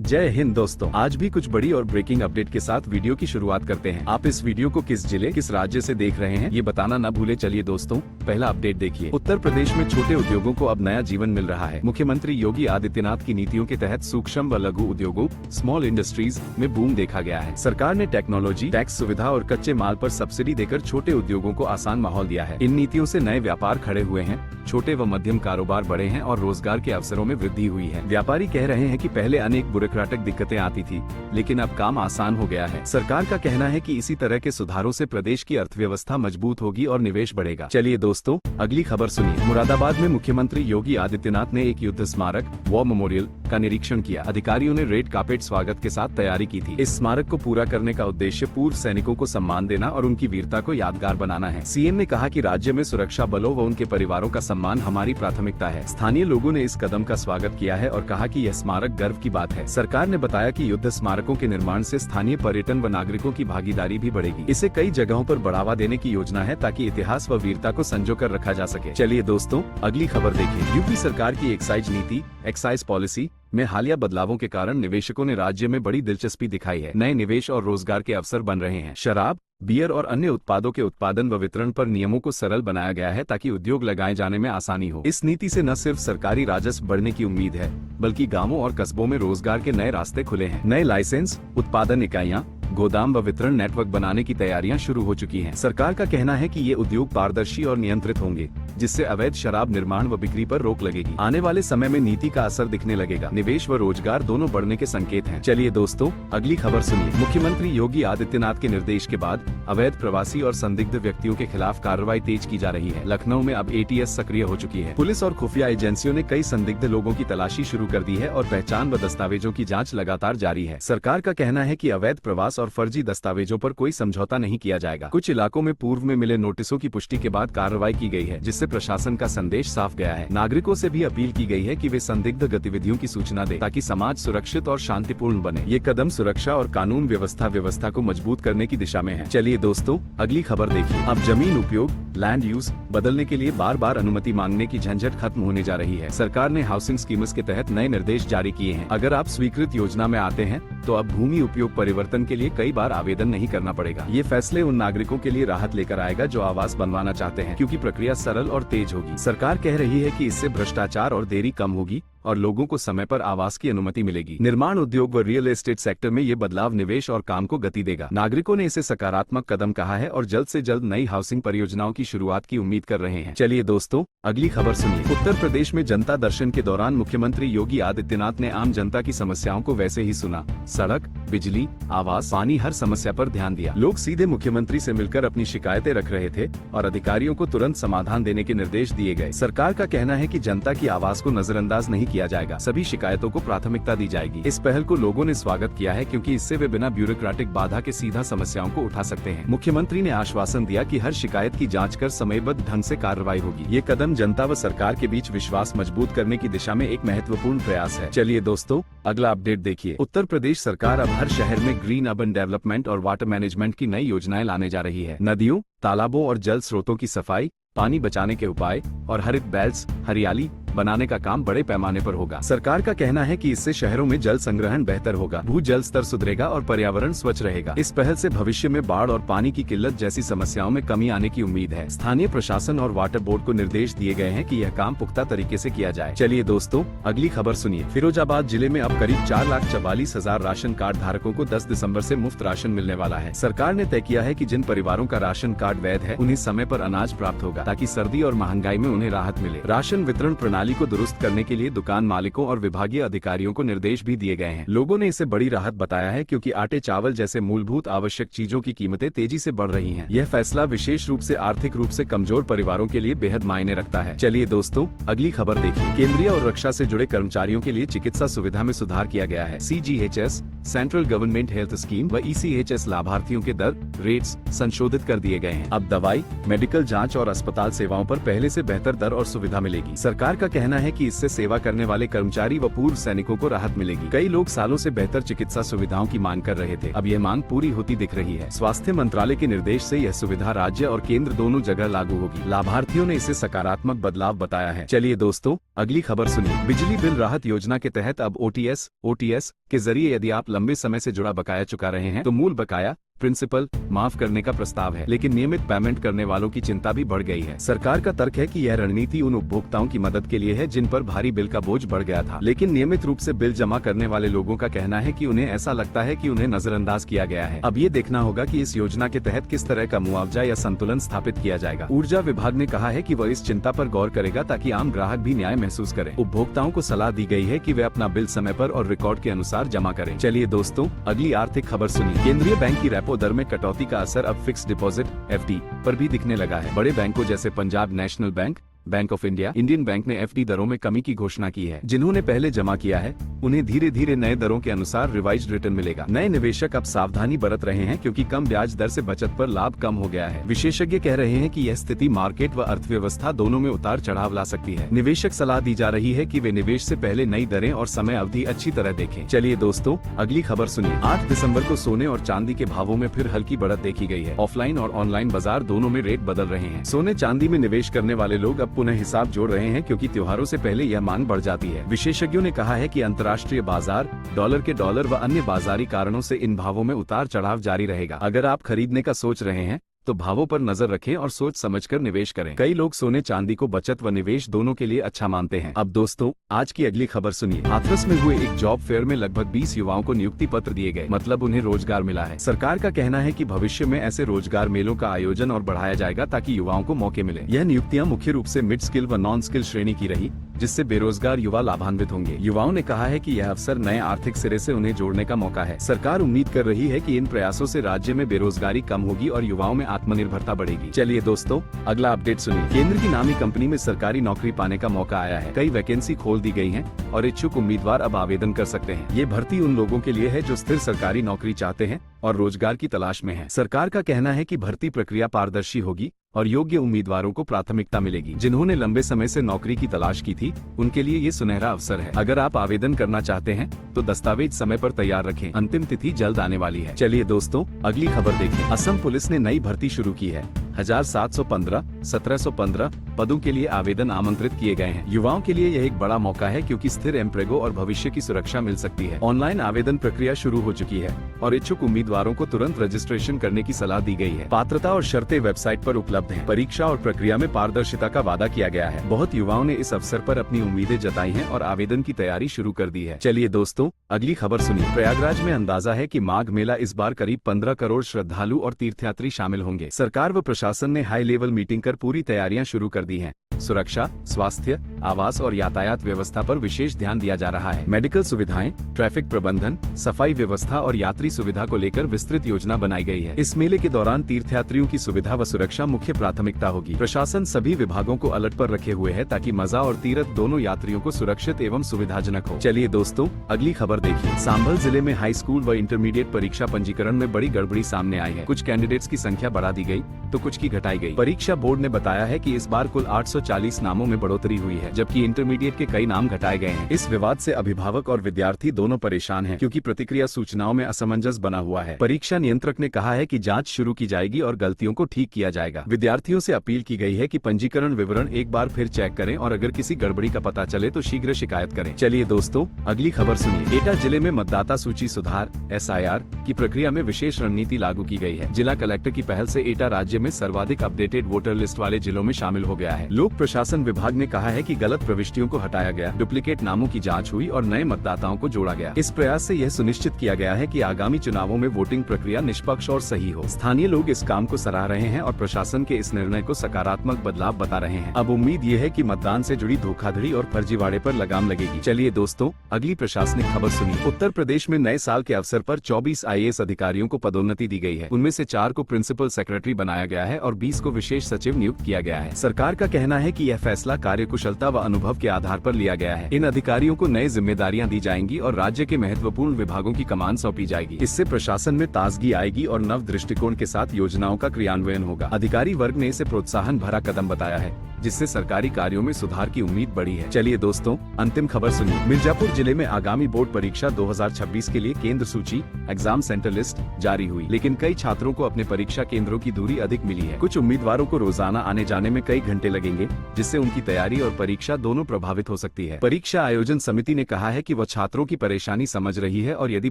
जय हिंद दोस्तों, आज भी कुछ बड़ी और ब्रेकिंग अपडेट के साथ वीडियो की शुरुआत करते हैं। आप इस वीडियो को किस जिले किस राज्य से देख रहे हैं ये बताना न भूले। चलिए दोस्तों, पहला अपडेट देखिए। उत्तर प्रदेश में छोटे उद्योगों को अब नया जीवन मिल रहा है। मुख्यमंत्री योगी आदित्यनाथ की नीतियों के तहत सूक्ष्म व लघु उद्योगों स्मॉल इंडस्ट्रीज में बूम देखा गया है। सरकार ने टेक्नोलॉजी, टैक्स सुविधा और कच्चे माल पर सब्सिडी देकर छोटे उद्योगों को आसान माहौल दिया है। इन नीतियों से नए व्यापार खड़े हुए हैं, छोटे व मध्यम कारोबार बढ़े हैं और रोजगार के अवसरों में वृद्धि हुई है। व्यापारी कह रहे हैं कि पहले अनेक ब्यूरोक्रेटिक दिक्कतें आती थी, लेकिन अब काम आसान हो गया है। सरकार का कहना है कि इसी तरह के सुधारों से प्रदेश की अर्थव्यवस्था मजबूत होगी और निवेश बढ़ेगा। चलिए दोस्तों, अगली खबर सुनिए। मुरादाबाद में मुख्यमंत्री योगी आदित्यनाथ ने एक युद्ध स्मारक वॉर मेमोरियल का निरीक्षण किया। अधिकारियों ने रेड कार्पेट स्वागत के साथ तैयारी की थी। इस स्मारक को पूरा करने का उद्देश्य पूर्व सैनिकों को सम्मान देना और उनकी वीरता को यादगार बनाना है। सीएम ने कहा कि राज्य में सुरक्षा बलों व उनके परिवारों का सम्मान हमारी प्राथमिकता है। स्थानीय लोगों ने इस कदम का स्वागत किया है और कहा कि यह स्मारक गर्व की बात है। सरकार ने बताया कि युद्ध स्मारकों के निर्माण से स्थानीय पर्यटन व नागरिकों की भागीदारी भी बढ़ेगी। इसे कई जगहों पर बढ़ावा देने की योजना है ताकि इतिहास व वीरता को संजोकर रखा जा सके। चलिए दोस्तों, अगली खबर देखिए। यूपी सरकार की एक्साइज नीति एक्साइज पॉलिसी में हालिया बदलावों के कारण निवेशकों ने राज्य में बड़ी दिलचस्पी दिखाई है। नए निवेश और रोजगार के अवसर बन रहे हैं। शराब, बियर और अन्य उत्पादों के उत्पादन व वितरण पर नियमों को सरल बनाया गया है ताकि उद्योग लगाए जाने में आसानी हो। इस नीति से न सिर्फ सरकारी राजस्व बढ़ने की उम्मीद है, बल्कि गांवों और कस्बों में रोजगार के नए रास्ते खुले हैं। नए लाइसेंस, उत्पादन इकाइयां, गोदाम व वितरण नेटवर्क बनाने की तैयारियां शुरू हो चुकी हैं। सरकार का कहना है कि ये उद्योग पारदर्शी और नियंत्रित होंगे, जिससे अवैध शराब निर्माण व बिक्री पर रोक लगेगी। आने वाले समय में नीति का असर दिखने लगेगा। निवेश व रोजगार दोनों बढ़ने के संकेत हैं। चलिए दोस्तों, अगली खबर सुनिए। मुख्यमंत्री योगी आदित्यनाथ के निर्देश के बाद अवैध प्रवासी और संदिग्ध व्यक्तियों के खिलाफ कार्रवाई तेज की जा रही है। लखनऊ में अब ATS सक्रिय हो चुकी है। पुलिस और खुफिया एजेंसियों ने कई संदिग्ध लोगों की तलाशी शुरू कर दी है और पहचान व दस्तावेजों की जाँच लगातार जारी है। सरकार का कहना है कि अवैध प्रवास और फर्जी दस्तावेजों पर कोई समझौता नहीं किया जाएगा। कुछ इलाकों में पूर्व में मिले नोटिसों की पुष्टि के बाद कार्रवाई की गई है, जिससे प्रशासन का संदेश साफ गया है। नागरिकों से भी अपील की गई है कि वे संदिग्ध गतिविधियों की सूचना दें ताकि समाज सुरक्षित और शांतिपूर्ण बने। ये कदम सुरक्षा और कानून व्यवस्था को मजबूत करने की दिशा में है। चलिए दोस्तों, अगली खबर देखिए। अब जमीन उपयोग लैंड यूज बदलने के लिए बार बार अनुमति मांगने की झंझट खत्म होने जा रही है। सरकार ने हाउसिंग स्कीम्स के तहत नए निर्देश जारी किए हैं। अगर आप स्वीकृत योजना में आते हैं तो अब भूमि उपयोग परिवर्तन के लिए कई बार आवेदन नहीं करना पड़ेगा। ये फैसले उन नागरिकों के लिए राहत लेकर आएगा जो आवास बनवाना चाहते हैं, क्योंकि प्रक्रिया सरल और तेज होगी। सरकार कह रही है कि इससे भ्रष्टाचार और देरी कम होगी और लोगों को समय पर आवास की अनुमति मिलेगी। निर्माण उद्योग व रियल एस्टेट सेक्टर में ये बदलाव निवेश और काम को गति देगा। नागरिकों ने इसे सकारात्मक कदम कहा है और जल्द से जल्द नई हाउसिंग परियोजनाओं की शुरुआत की उम्मीद कर रहे हैं। चलिए दोस्तों, अगली खबर सुनिए। उत्तर प्रदेश में जनता दर्शन के दौरान मुख्यमंत्री योगी आदित्यनाथ ने आम जनता की समस्याओं को वैसे ही सुना। सड़क, बिजली, आवास, पानी, हर समस्या पर ध्यान दिया। लोग सीधे मुख्यमंत्री से मिलकर अपनी शिकायतें रख रहे थे और अधिकारियों को तुरंत समाधान देने के निर्देश दिए गए। सरकार का कहना है कि जनता की आवाज को नजरअंदाज नहीं किया जाएगा। सभी शिकायतों को प्राथमिकता दी जाएगी। इस पहल को लोगों ने स्वागत किया है, क्योंकि इससे वे बिना ब्यूरोक्रेटिक बाधा के सीधा समस्याओं को उठा सकते हैं। मुख्यमंत्री ने आश्वासन दिया कि हर शिकायत की जांच कर समयबद्ध ढंग से कार्रवाई होगी। ये कदम जनता व सरकार के बीच विश्वास मजबूत करने की दिशा में एक महत्वपूर्ण प्रयास है। चलिए दोस्तों, अगला अपडेट देखिए। उत्तर प्रदेश सरकार अब हर शहर में ग्रीन अर्बन डेवलपमेंट और वाटर मैनेजमेंट की नई योजनाएं लाने जा रही है। नदियों, तालाबों और जल स्रोतों की सफाई, पानी बचाने के उपाय और हरित बेल्ट्स हरियाली बनाने का काम बड़े पैमाने पर होगा। सरकार का कहना है कि इससे शहरों में जल संग्रहण बेहतर होगा, भूजल स्तर सुधरेगा और पर्यावरण स्वच्छ रहेगा। इस पहल से भविष्य में बाढ़ और पानी की किल्लत जैसी समस्याओं में कमी आने की उम्मीद है। स्थानीय प्रशासन और वाटर बोर्ड को निर्देश दिए गए हैं कि यह काम पुख्ता तरीके से किया जाए। चलिए दोस्तों, अगली खबर सुनिए। फिरोजाबाद जिले में अब करीब 4,44,000 राशन कार्ड धारकों को 10 दिसंबर से मुफ्त राशन मिलने वाला है। सरकार ने तय किया है कि जिन परिवारों का राशन कार्ड वैध है उन्हें समय पर अनाज प्राप्त होगा, ताकि सर्दी और महंगाई में उन्हें राहत मिले। राशन वितरण प्रणाली को दुरुस्त करने के लिए दुकान मालिकों और विभागीय अधिकारियों को निर्देश भी दिए गए हैं। लोगों ने इसे बड़ी राहत बताया है, क्योंकि आटे, चावल जैसे मूलभूत आवश्यक चीजों की कीमतें तेजी से बढ़ रही हैं। यह फैसला विशेष रूप से आर्थिक रूप से कमजोर परिवारों के लिए बेहद मायने रखता है। चलिए दोस्तों, अगली खबर देखिए। केंद्रीय और रक्षा से जुड़े कर्मचारियों के लिए चिकित्सा सुविधा में सुधार किया गया है। CGHS central government health scheme व ECHS लाभार्थियों के दर रेट्स संशोधित कर दिए गए हैं। अब दवाई, मेडिकल जांच और अस्पताल सेवाओं पर पहले से बेहतर दर और सुविधा मिलेगी। सरकार का कहना है कि इससे सेवा करने वाले कर्मचारी व पूर्व सैनिकों को राहत मिलेगी। कई लोग सालों से बेहतर चिकित्सा सुविधाओं की मांग कर रहे थे, अब यह मांग पूरी होती दिख रही है। स्वास्थ्य मंत्रालय के निर्देश से यह सुविधा राज्य और केंद्र दोनों जगह लागू होगी। लाभार्थियों ने इसे सकारात्मक बदलाव बताया है। चलिए दोस्तों, अगली खबर सुनिए। बिजली बिल राहत योजना के तहत अब OTS के जरिए यदि आप लंबे समय से जुड़ा बकाया चुका रहे हैं तो मूल बकाया प्रिंसिपल माफ करने का प्रस्ताव है, लेकिन नियमित पेमेंट करने वालों की चिंता भी बढ़ गई है। सरकार का तर्क है कि यह रणनीति उन उपभोक्ताओं की मदद के लिए है जिन पर भारी बिल का बोझ बढ़ गया था, लेकिन नियमित रूप से बिल जमा करने वाले लोगों का कहना है कि उन्हें ऐसा लगता है कि उन्हें नजरअंदाज किया गया है। अब ये देखना होगा कि इस योजना के तहत किस तरह का मुआवजा या संतुलन स्थापित किया जाएगा। ऊर्जा विभाग ने कहा है कि वह इस चिंता पर गौर करेगा ताकि आम ग्राहक भी न्याय महसूस करें। उपभोक्ताओं को सलाह दी गई है कि वे अपना बिल समय पर और रिकॉर्ड के अनुसार जमा करें। चलिए दोस्तों, अगली आर्थिक खबर सुनिए। केंद्रीय बैंक की रेपो दर में कटौती का असर अब फिक्स डिपॉजिट FD पर भी दिखने लगा है। बड़े बैंकों जैसे Punjab national bank, bank of India, Indian bank ने FD दरों में कमी की घोषणा की है। जिन्होंने पहले जमा किया है उन्हें धीरे धीरे नए दरों के अनुसार रिवाइज्ड रिटर्न मिलेगा। नए निवेशक अब सावधानी बरत रहे हैं क्योंकि कम ब्याज दर से बचत पर लाभ कम हो गया है। विशेषज्ञ कह रहे हैं कि यह स्थिति मार्केट व अर्थव्यवस्था दोनों में उतार चढ़ाव ला सकती है। निवेशक सलाह दी जा रही है कि वे निवेश से पहले नई दरें और समय अवधि अच्छी तरह देखें। चलिए दोस्तों, अगली खबर सुनिए। 8 दिसंबर को सोने और चांदी के भावों में फिर हल्की बढ़त देखी गई है। ऑफलाइन और ऑनलाइन बाजार दोनों में रेट बदल रहे हैं। सोने चांदी में निवेश करने वाले लोग अब पुनः हिसाब जोड़ रहे हैं क्योंकि त्योहारों से पहले यह मांग बढ़ जाती है। विशेषज्ञों ने कहा है कि अंतर्राष्ट्रीय बाजार, डॉलर व अन्य बाजारी कारणों से इन भावों में उतार चढ़ाव जारी रहेगा। अगर आप खरीदने का सोच रहे हैं तो भावों पर नजर रखें और सोच समझकर निवेश करें। कई लोग सोने चांदी को बचत व निवेश दोनों के लिए अच्छा मानते हैं। अब दोस्तों, आज की अगली खबर सुनिए। हाथरस में हुए एक जॉब फेयर में लगभग 20 युवाओं को नियुक्ति पत्र दिए गए, मतलब उन्हें रोजगार मिला है। सरकार का कहना है कि भविष्य में ऐसे रोजगार मेलों का आयोजन और बढ़ाया जाएगा ताकि युवाओं को मौके मिले। यह नियुक्तियां मुख्य रूप से मिड स्किल व नॉन स्किल श्रेणी की रही, जिससे बेरोजगार युवा लाभान्वित होंगे। युवाओं ने कहा है कि यह अवसर नए आर्थिक सिरे से उन्हें जोड़ने का मौका है। सरकार उम्मीद कर रही है कि इन प्रयासों से राज्य में बेरोजगारी कम होगी और युवाओं में आत्मनिर्भरता बढ़ेगी। चलिए दोस्तों, अगला अपडेट सुनिए। केंद्र की नामी कंपनी में सरकारी नौकरी पाने का मौका आया है। कई वैकेंसी खोल दी गई हैं और इच्छुक उम्मीदवार अब आवेदन कर सकते हैं। ये भर्ती उन लोगों के लिए है जो स्थिर सरकारी नौकरी चाहते हैं और रोजगार की तलाश में हैं। सरकार का कहना है कि भर्ती प्रक्रिया पारदर्शी होगी और योग्य उम्मीदवारों को प्राथमिकता मिलेगी। जिन्होंने लंबे समय से नौकरी की तलाश की थी उनके लिए ये सुनहरा अवसर है। अगर आप आवेदन करना चाहते हैं तो दस्तावेज समय पर तैयार रखें। अंतिम तिथि जल्द आने वाली है। चलिए दोस्तों, अगली खबर देखिए। असम पुलिस ने नई भर्ती शुरू की है। 1715, 1715 पदों के लिए आवेदन आमंत्रित किए गए हैं। युवाओं के लिए यह एक बड़ा मौका है क्योंकि स्थिर एम्प्रेगो और भविष्य की सुरक्षा मिल सकती है। ऑनलाइन आवेदन प्रक्रिया शुरू हो चुकी है और इच्छुक उम्मीदवारों को तुरंत रजिस्ट्रेशन करने की सलाह दी गई है। पात्रता और शर्तें वेबसाइट पर उपलब्ध हैं। परीक्षा और प्रक्रिया में पारदर्शिता का वादा किया गया है। बहुत युवाओं ने इस अवसर पर अपनी उम्मीदें जताई हैं और आवेदन की तैयारी शुरू कर दी है। चलिए दोस्तों, अगली खबर सुनिए। प्रयागराज में अंदाजा है कि माघ मेला इस बार करीब 15 करोड़ श्रद्धालु और तीर्थयात्री शामिल होंगे। सरकार व प्रशासन ने हाई लेवल मीटिंग कर पूरी तैयारियां शुरू कर दी हैं। सुरक्षा, स्वास्थ्य, आवास और यातायात व्यवस्था पर विशेष ध्यान दिया जा रहा है। मेडिकल सुविधाएं, ट्रैफिक प्रबंधन, सफाई व्यवस्था और यात्री सुविधा को लेकर विस्तृत योजना बनाई गई है। इस मेले के दौरान तीर्थयात्रियों की सुविधा व सुरक्षा मुख्य प्राथमिकता होगी। प्रशासन सभी विभागों को अलर्ट पर रखे हुए है ताकि मजा और तीर्थ दोनों यात्रियों को सुरक्षित एवं सुविधाजनक हो। चलिए दोस्तों, अगली खबर देखिए। संभल जिले में हाई स्कूल व इंटरमीडिएट परीक्षा पंजीकरण में बड़ी गड़बड़ी सामने आई है। कुछ कैंडिडेट्स की संख्या बढ़ा दी गई तो कुछ की घटाई गई। परीक्षा बोर्ड ने बताया है कि इस बार कुल 840 नामों में बढ़ोतरी हुई है, जबकि इंटरमीडिएट के कई नाम घटाए गए हैं। इस विवाद से अभिभावक और विद्यार्थी दोनों परेशान हैं, क्योंकि प्रतिक्रिया सूचनाओं में असमंजस बना हुआ है। परीक्षा नियंत्रक ने कहा है कि जांच शुरू की जाएगी और गलतियों को ठीक किया जाएगा। विद्यार्थियों से अपील की गई है कि पंजीकरण विवरण एक बार फिर चेक करें और अगर किसी गड़बड़ी का पता चले तो शीघ्र शिकायत करें। चलिए दोस्तों, अगली खबर सुनिए। एटा जिले में मतदाता सूची सुधार SIR की प्रक्रिया में विशेष रणनीति लागू की गई है। जिला कलेक्टर की पहल से एटा राज्य में सर्वाधिक अपडेटेड वोटर लिस्ट वाले जिलों में शामिल हो गया है। लोक प्रशासन विभाग ने कहा है कि गलत प्रविष्टियों को हटाया गया, डुप्लीकेट नामों की जांच हुई और नए मतदाताओं को जोड़ा गया। इस प्रयास से यह सुनिश्चित किया गया है कि आगामी चुनावों में वोटिंग प्रक्रिया निष्पक्ष और सही हो। स्थानीय लोग इस काम को सराह रहे हैं और प्रशासन के इस निर्णय को सकारात्मक बदलाव बता रहे हैं। अब उम्मीद ये है कि मतदान से जुड़ी धोखाधड़ी और फर्जीवाड़े पर लगाम लगेगी। चलिए दोस्तों, अगली प्रशासनिक खबर सुनिए। उत्तर प्रदेश में नए साल के अवसर पर 24 IAS अधिकारियों को पदोन्नति दी गई है। उनमें से 4 को प्रिंसिपल सेक्रेटरी बनाया गया है और 20 को विशेष सचिव नियुक्त किया गया है। सरकार का कहना है है कि यह फैसला कार्यकुशलता व अनुभव के आधार पर लिया गया है। इन अधिकारियों को नई जिम्मेदारियां दी जाएंगी और राज्य के महत्वपूर्ण विभागों की कमान सौंपी जाएगी। इससे प्रशासन में ताजगी आएगी और नव दृष्टिकोण के साथ योजनाओं का क्रियान्वयन होगा। अधिकारी वर्ग ने इसे प्रोत्साहन भरा कदम बताया है, जिससे सरकारी कार्यों में सुधार की उम्मीद बढ़ी है। चलिए दोस्तों, अंतिम खबर सुनिए। मिर्जापुर जिले में आगामी बोर्ड परीक्षा 2026 के लिए केंद्र सूची एग्जाम सेंटर लिस्ट जारी हुई, लेकिन कई छात्रों को अपने परीक्षा केंद्रों की दूरी अधिक मिली है। कुछ उम्मीदवारों को रोजाना आने जाने में कई घंटे लगेंगे, जिससे उनकी तैयारी और परीक्षा दोनों प्रभावित हो सकती है। परीक्षा आयोजन समिति ने कहा है कि वह छात्रों की परेशानी समझ रही है और यदि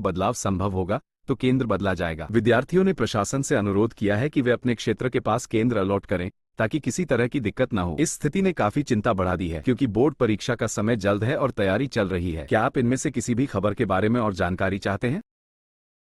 बदलाव संभव होगा तो केंद्र बदला जाएगा। विद्यार्थियों ने प्रशासन से अनुरोध किया है कि वे अपने क्षेत्र के पास केंद्र अलॉट करें ताकि किसी तरह की दिक्कत न हो। इस स्थिति ने काफी चिंता बढ़ा दी है, क्योंकि बोर्ड परीक्षा का समय जल्द है और तैयारी चल रही है। क्या आप इनमें से किसी भी खबर के बारे में और जानकारी चाहते हैं?